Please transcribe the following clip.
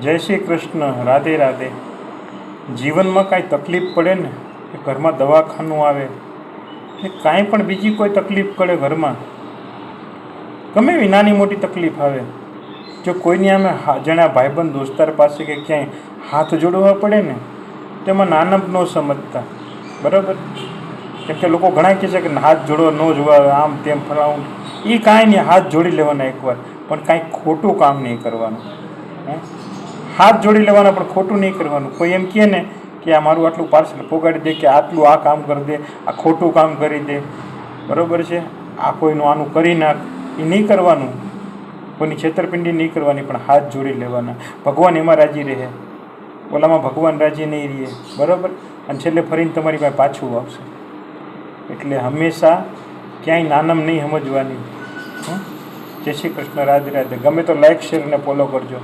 જય શ્રી કૃષ્ણ. રાધે રાધે. જીવનમાં કાંઈ તકલીફ પડે ને, કે ઘરમાં દવાખાનું આવે કે કાંઈ પણ બીજી કોઈ તકલીફ પડે ઘરમાં, ગમે એવી નાની મોટી તકલીફ આવે, જો કોઈની આમે જણા ભાઈબંધ દોસ્તાર પાસે કે ક્યાંય હાથ જોડવા પડે ને, તેમાં નાનપ ન સમજતા. બરાબર? કેમ કે લોકો ઘણા કહે છે કે હાથ જોડવા ન જોવા, આમ તેમ ફલાવું. એ કાંઈ નહીં, હાથ જોડી લેવાના એકવાર, પણ કાંઈ ખોટું કામ નહીં કરવાનું. હાથ જોડી લેવાના, પણ ખોટું નહીં કરવાનું. કોઈ એમ કહે ને કે આ મારું આટલું પાર્સલ પોગાડી દે, કે આટલું આ કામ કરી દે, આ ખોટું કામ કરી દે, બરાબર છે, આ કોઈનું આનું કરી નાખ, એ નહીં કરવાનું. કોઈની છેતરપિંડી નહીં કરવાની, પણ હાથ જોડી લેવાના. ભગવાન એમાં રાજી રહે, ઓલામાં ભગવાન રાજી નહીં રહે. બરાબર? અને છેલ્લે ફરીને તમારી પાસે પાછું આવશે. એટલે હંમેશા ક્યાંય નાનમ નહીં સમજવાની. જય શ્રી કૃષ્ણ. રાધે રાધે. ગમે તો લાઈક, શેર અને ફોલો કરજો.